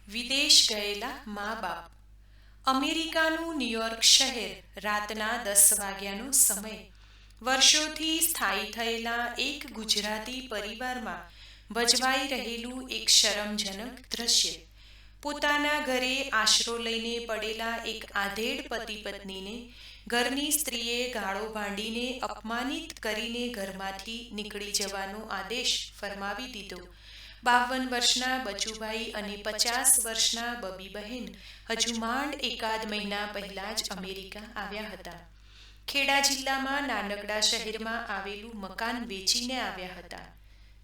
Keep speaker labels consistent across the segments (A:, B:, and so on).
A: વિદેશ ગયેલા મા બાપ. અમેરિકાનું ન્યૂયોર્ક શહેર. રાતના 10 વાગ્યાનો સમય. વર્ષોથી સ્થાયી થયેલા એક ગુજરાતી પરિવારમાં ભજવાઈ રહેલું એક શરમજનક દ્રશ્ય. પોતાના ઘરે આશરો લઈને પડેલા એક આધેડ પતિ પત્નીને ઘરની સ્ત્રીએ ગાળો ભાંડીને અપમાનિત કરીને ઘરમાંથી નીકળી જવાનો આદેશ ફરમાવી દીધો. 52 વર્ષના બચુભાઈ અને 50 વર્ષના બબીબહેન હજુ માંડ એકાદ મહિના પહેલા જ અમેરિકા આવ્યા હતા. ખેડા જિલ્લામાં નાનકડા શહેરમાં આવેલું મકાન વેચીને આવ્યા હતા.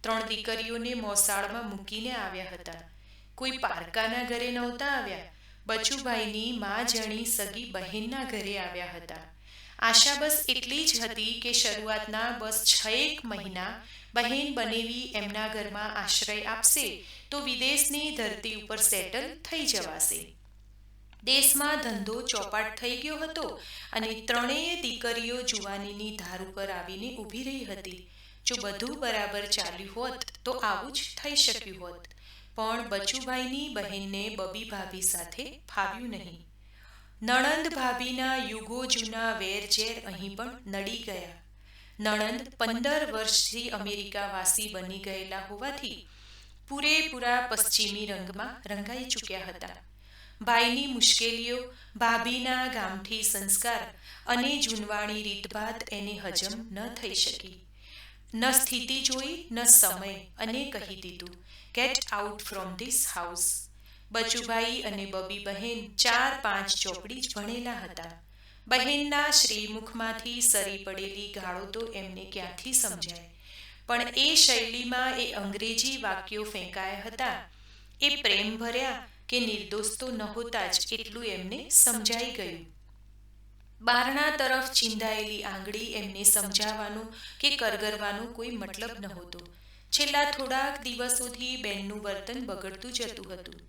A: 3 દીકરીઓને મોસાળમાં મૂકીને આવ્યા હતા. કોઈ પારકાના ઘરે નહોતા આવ્યા. બચુભાઈની મા જણી સગી બહેનના ઘરે આવ્યા હતા. આશા બસ એટલી જ હતી કે શરૂઆતના બસ 6 મહિના બહેન બનેવી એમના ઘરમાં આશ્રય આપશે તો વિદેશની ધરતી ઉપર સેટલ થઈ જવાશે. દેશમાં ધંધો ચોપાટ થઈ ગયો હતો અને 3 દીકરીઓ જુવાનીની ધાર ઉપર આવીને ઊભી રહી હતી. જો બધું બરાબર ચાલ્યું હોત તો આવું જ થઈ શક્યું હોત. પણ બચુભાઈની બહેનને બબી ભાભી સાથે ફાવ્યું નહીં. નણંદ ભાભીના યુગો જૂના વેરઝેર અહીં પણ નડી ગયા. નણંદ 15 વર્ષથી અમેરિકાવાસી બની ગયેલા હોવાથી પૂરેપૂરા પશ્ચિમી રંગમાં રંગાઈ ચૂક્યા હતા. ભાઈની મુશ્કેલીઓ, ભાભીના ગામઠી સંસ્કાર અને જૂનવાણી રીતભાત એને હજમ ન થઈ શકી. ન સ્થિતિ જોઈ ન સમય અને કહી દીધું, get out from this house. Bachubhai અને બબી બહેન 4-5 ચોપડી જ ભણેલા હતા. બહેનના શ્રીમુખમાંથી સરી પડેલી ગાળો તો એમને ક્યાંથી સમજાય. પણ એ શૈલીમાં એ અંગ્રેજી વાક્યો ફેંકાયા હતા. એ પ્રેમ ભર્યા કે નિર્દોષ તો નહોતા જ એટલું એમને સમજાઈ ગયું. બારણા તરફ ચીંધાયેલી આંગળી એમને સમજાવવાનો કે કરગરવાનો કોઈ મતલબ નહોતો. છેલ્લા થોડાક દિવસોથી બેનનું વર્તન બગડતું જતું હતું.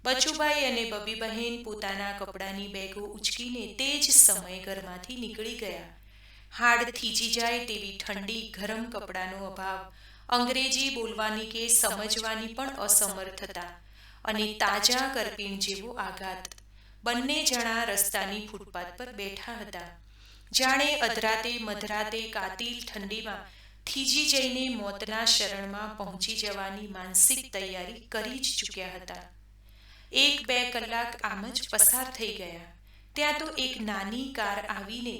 A: બચુભાઈ અને બબી બહેન પોતાના કપડાની બેગો ઉચકીને તે જ સમયે ઘરમાંથી નીકળી ગયા. હાડ થીજી જાય તેવી ઠંડી, ગરમ કપડાનો અભાવ, અંગ્રેજી બોલવાની કે સમજવાની પણ અસમર્થતા અને તાજા કરપીણ જેવો આઘાત. બંને જણા રસ્તાની ફૂટપાથ પર બેઠા હતા. જાણે અધરાતે મધરાતે કાતિલ ઠંડીમાં થીજી જઈને મોતના શરણમાં પહોંચી જવાની માનસિક તૈયારી કરી જ ચૂક્યા હતા. 1-2 કલાક આમ જ પસાર થઈ ગયા. ત્યાં તો એક નાની કાર આવીને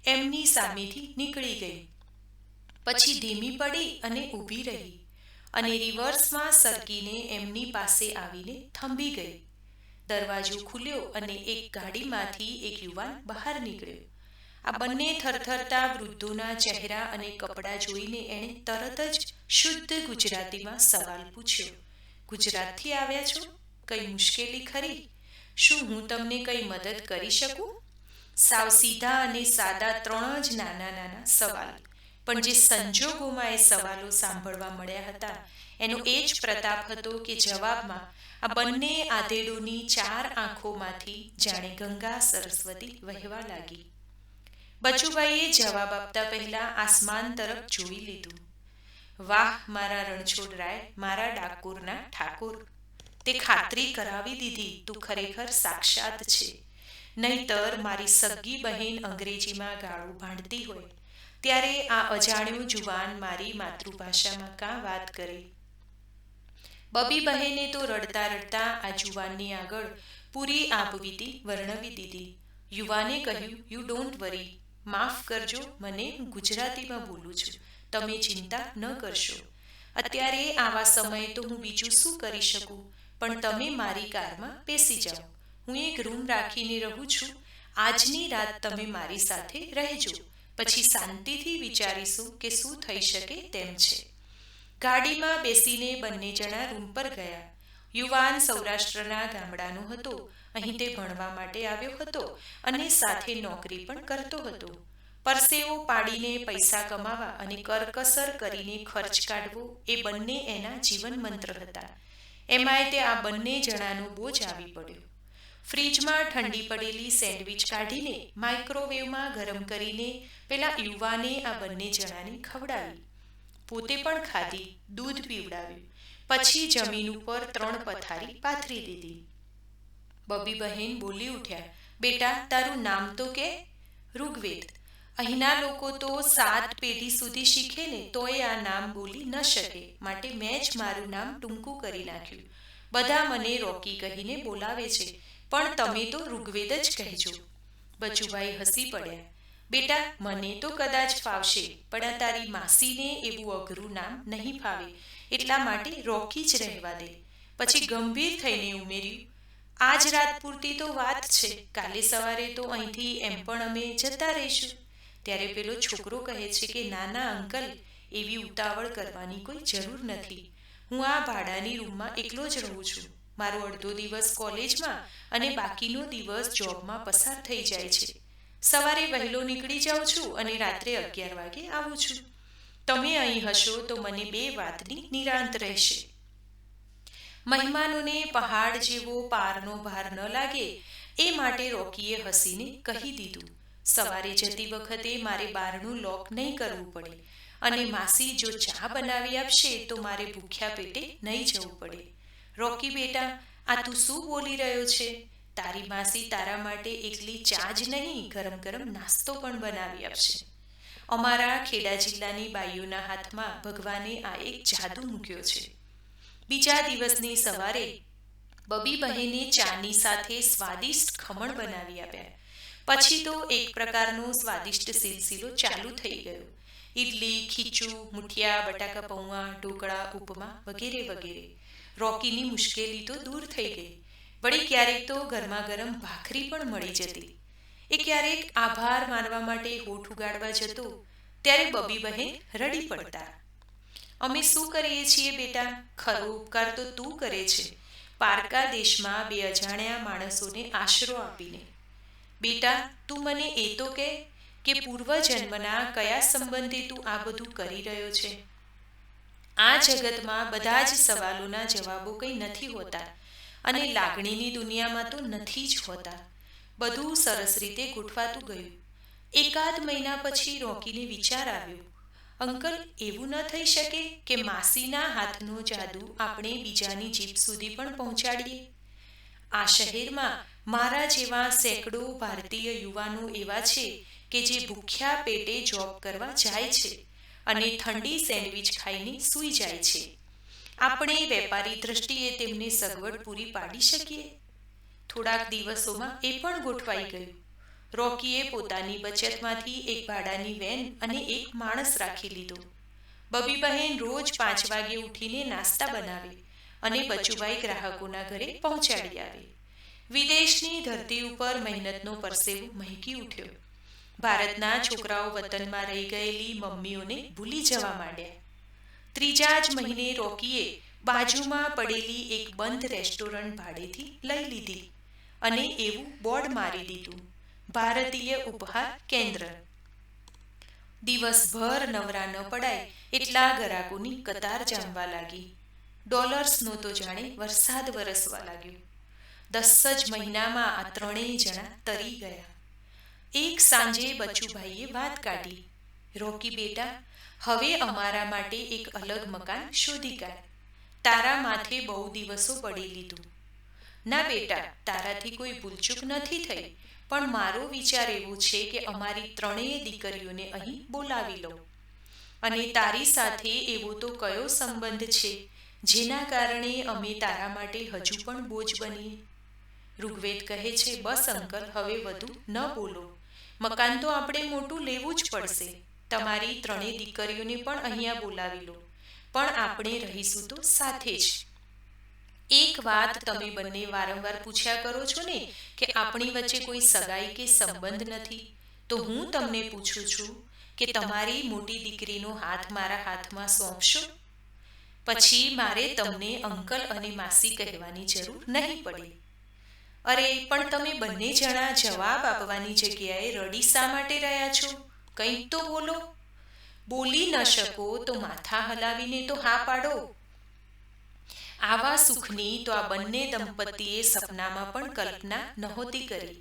A: એમની સામેથી નીકળી ગઈ. પછી ધીમી પડી અને ઊભી રહી અને રિવર્સમાં સરકીને એમની પાસે આવીને થંભી ગઈ. દરવાજો ખુલ્યો અને એક ગાડીમાંથી એક યુવાન બહાર નીકળ્યો. આ બંને થરથરતા વૃદ્ધોના ચહેરા અને કપડાં જોઈને એણે તરત જ શુદ્ધ ગુજરાતીમાં સવાલ પૂછ્યો, ગુજરાતથી આવ્યા છો? કઈ મુશ્કેલી ખરી? શું હું તમને કઈ મદદ કરી શકું? સાવ સીધા અને સાદા 3 જ નાના સવાલ. પણ જે સંજોગોમાં એ સવાલો સાંભળવા મળ્યા હતા એનો એ જ પ્રતાપ હતો કે જવાબમાં આ બંને આધેડોની 4 આંખોમાંથી જાણે ગંગા સરસ્વતી વહેવા લાગી. બચુભાઈએ જવાબ આપતા પહેલા આસમાન તરફ જોઈ લીધું. વાહ મારા રણછોડરાય, મારા ડાકોરના ઠાકોર, તે ખાતરી કરાવી દીધી તું ખરેખર સાક્ષાત છે. નહીતર મારી સગી બહેન અંગ્રેજીમાં ગાળો ભાંડતી હોય ત્યારે આ અજાણ્યો જુવાન મારી માતૃભાષામાં કાં વાત કરે? બબી બહેને તો રડતા રડતા આ જુવાનની આગળ પૂરી આપવીતી વર્ણવી દીધી. યુવાને કહ્યું, યુ ડોન્ટ વરી, માફ કરજો, મને હું ગુજરાતીમાં બોલું છું, તમે ચિંતા ન કરશો. અત્યારે આવા સમયે તો હું બીજું શું કરી શકું, પણ તમે મારી કારમાં બેસી જાઓ. હું એક રૂમ રાખીને રહું છું. આજની રાત તમે મારી સાથે રહેજો, પછી શાંતિથી વિચારીશું કે શું થઈ શકે તેમ છે. ગાડીમાં બેસીને બંને જણા રૂમ પર ગયા. યુવાન સૌરાષ્ટ્રના ગામડાનો હતો. અહીં તે ભણવા માટે આવ્યો હતો અને સાથે નોકરી પણ કરતો હતો. પરસેવો પાડીને પૈસા કમાવા અને કરકસર કરીને ખર્ચ કાઢવો એ બંને એના જીવન મંત્ર હતા. એમાંય તે આ બંને જણાનો બોજ આવી પડ્યો. ફ્રીજમાં ઠંડી પડેલી સેન્ડવિચ કાઢીને માઇક્રોવેવમાં ગરમ કરીને પેલા યુવાને આ બંને જણાને ખવડાવી. પોતે પણ ખાધી, દૂધ પીવડાવ્યું. પછી જમીન ઉપર 3 પથારી પાથરી દીધી. બબી બહેન બોલી ઉઠ્યા, બેટા તારું નામ તો કે? ઋગ્વેદ. અહીંના લોકો તો 7 પેઢી સુધી શીખે ને તોય આ નામ બોલી ન શકે, માટે મેં જ મારું નામ ટૂંકું કરી નાખ્યું. બધા મને રોકી કહીને બોલાવે છે, પણ તમે તો ઋગ્વેદ જ કહેજો. બચુભાઈ હસી પડ્યા. બેટા મને તો કદાચ ફાવશે, પણ આ તારી માસીને એવું અઘરું નામ નહીં ફાવે, એટલા માટે રોકી જ રહેવા દે. પછી ગંભીર થઈને ઉમેર્યું, આજ રાત પૂરતી તો વાત છે, કાલે સવારે તો અહીંથી એમ પણ અમે જતા રહીશું. ત્યારે પેલો છોકરો કહે છે કે ના ના અંકલ, એવી ઉતાવળ કરવાની કોઈ જરૂર નથી. હું આ ભાડાની રૂમમાં એકલો જ રહું છું. મારો અડધો દિવસ કોલેજમાં અને બાકીનો દિવસ જોબમાં પસાર થઈ જાય છે. સવારે વહેલો નીકળી જાઉં છું અને રાત્રે 11 વાગે આવું છું. તમે અહીં હશો તો મને 2 વાતની નિરાંત રહેશે. મહેમાનોને પહાડ જેવો પારનો ભાર ન લાગે એ માટે રોકીએ હસીને કહી દીધું, સવારે જતી વખતે મારે બારણું લોક નહીં કરવું પડે, અને માસી જો ચા બનાવી આપશે તો મારે ભૂખ્યા પેટે નહીં જવું પડે. રોકી બેટા, આ તું શું બોલી રહ્યો છે? તારી માસી તારા માટે એકલી ચા જ નહીં, ગરમ ગરમ નાસ્તો પણ બનાવી આપશે. અમારા ખેડા જિલ્લાની બાઈઓના હાથમાં ભગવાને આ એક જાદુ મૂક્યો છે. બીજા દિવસની સવારે બબી બહેને ચાની સાથે સ્વાદિષ્ટ ખમણ બનાવી આપ્યા. પછી તો એક પ્રકારનો સ્વાદિષ્ટ સિલસિલો ચાલુ થઈ ગયો. ઇડલી, ખીચું, મુઠિયા, બટાકા પૌવા, ઢોકળા, ઉપમા વગેરે વગેરે. રોકીની મુશ્કેલી તો દૂર થઈ ગઈ. વળી ક્યારેક તો ગરમા ગરમ ભાખરી પણ મળી જતી. એ ક્યારેક આભાર માનવા માટે હોઠ ઉગાડવા જતો ત્યારે બબી બહેન રડી પડતા. અમે શું કરીએ છીએ બેટા? ખરો ઉપકાર તો તું કરે છે, પારકા દેશમાં 2 અજાણ્યા માણસોને આશરો આપીને. બેટા તું મને એ તો કહે કે પૂર્વજન્મના કયા સંબંધે તું આ બધું કરી રહ્યો છે? આ જગતમાં બધા જ સવાલોના જવાબો કંઈ નથી હોતા, અને લાગણીની દુનિયામાં તો નથી જ હોતા. બધું સરસ રીતે ગોઠવાતું ગયું. એકાદ મહિના પછી રોકીને વિચાર આવ્યો, અંકલ એવું ન થઈ શકે કે માસીના હાથનો જાદુ આપણે બીજાની જીભ સુધી પણ પહોંચાડીએ? આ શહેરમાં મારા જેવા સેંકડો ભારતીય યુવાનો એવા છે કે જે ભૂખ્યા પેટે જોબ કરવા જાય છે અને ઠંડી સેન્ડવિચ ખાઈને સૂઈ જાય છે. આપણે વેપારી દ્રષ્ટિએ તેમને સગવડ પૂરી પાડી શકીએ. થોડાક દિવસોમાં એ પણ ગોઠવાઈ ગયું. રોકીએ પોતાની બચતમાંથી એક ભાડાની વેન અને એક માણસ રાખી લીધો. બબી બહેન રોજ 5 વાગે ઉઠીને નાસ્તા બનાવે અને બચુભાઈ ગ્રાહકોના ઘરે પહોંચાડી આવે. વિદેશની ધરતી ઉપર મહેનતનો પરસેવો મહેકી ઉઠ્યો. ભારતના છોકરાઓ વતનમાં રહી ગયેલી મમ્મીઓને ભૂલી જવા માંડ્યા. ત્રીજા જ મહિને રોકીએ બાજુમાં પડેલી એક બંધ રેસ્ટોરન્ટ ભાડેથી લઈ લીધી અને એવું બોર્ડ મારી દીધું, ભારતીય ઉપહાર કેન્દ્ર. દિવસભર નવરા ન પડાય એટલા ગ્રાહકોની કતાર જામવા લાગી. ડોલર્સનો તો જાણે વરસાદ વરસવા લાગ્યો. 10 જ મહિનામાં આ 3 જણા તરી ગયા. એક સાંજે બચુભાઈએ વાત કાઢી, રોકી બેટા, હવે અમારા માટે એક અલગ મકાન શોધી કાઢ. તારા માથે બહુ દિવસો પડી લીધું. ના બેટા, તારાથી કોઈ ભૂલચૂક નથી થઈ, પણ મારો વિચાર એવો છે કે અમારી 3 દીકરીઓને અહીં બોલાવી લઉં. અને તારી સાથે એવો તો કયો સંબંધ છે જેના કારણે અમે તારા માટે હજુ પણ બોજ બનીએ? ઋગ્વેદ કહે છે, બસ અંકલ, હવે વધુ ન બોલો. મકાન તો આપણે મોટું લેવું જ પડશે. તમારી 3 દીકરીઓને પણ અહીંયા બોલાવી લો, પણ આપણે રહીશું તો સાથે જ. એક વાત તમે બંને વારંવાર પૂછ્યા કરો છો ને કે આપણી વચ્ચે કોઈ સગાઈ કે સંબંધ નથી, તો હું તમને પૂછું છું કે તમારી મોટી દીકરીનો હાથ મારા હાથમાં સોંપશો? પછી મારે તમને અંકલ અને માસી કહેવાની જરૂર નહીં પડે. અરે પણ તમે બંને જણા જવાબ આપવાની જગ્યાએ રડી શા માટે રહ્યા છો? કંઈક તો બોલો. બોલી ન શકો તો માથા હલાવીને તો હા પાડો. આવા સુખની તો આ બંને દંપતીએ સપનામાં પણ કલ્પના નહોતી કરી.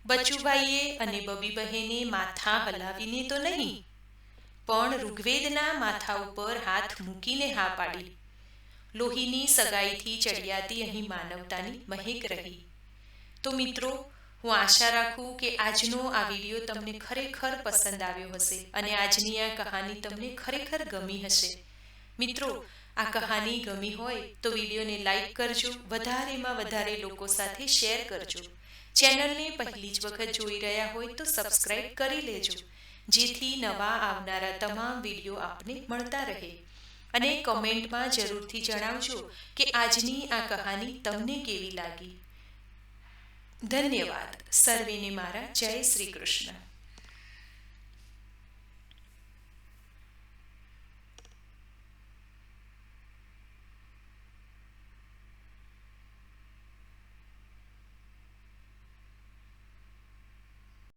A: બચુભાઈએ અને બબી બહેને માથા હલાવીને તો નહીં, પણ ઋગ્વેદના માથા ઉપર હાથ મૂકીને હા પાડી. લોહીની સગાઈથી ચડિયાતી અહીં માનવતાની મહેક રહી. તો મિત્રો, હું આશા રાખું કે આજનો આ વિડીયો તમને ખરેખર પસંદ આવ્યો હશે અને આજની આ કહાની તમને ખરેખર ગમી હશે. મિત્રો, આ કહાની ગમી હોય તો વિડીયોને લાઈક કરજો, વધારેમાં વધારે લોકો સાથે શેર કરજો. ચેનલને પહેલી જ વખત જોઈ રહ્યા હોય તો સબસ્ક્રાઇબ કરી લેજો, જેથી નવા આવનારા તમામ વિડીયો આપને મળતા રહે. અને કોમેન્ટમાં જરૂરથી જણાવજો કે આજની આ કહાની તમને કેવી લાગી. ધન્યવાદ. સર્વેને મારા જય શ્રી કૃષ્ણ.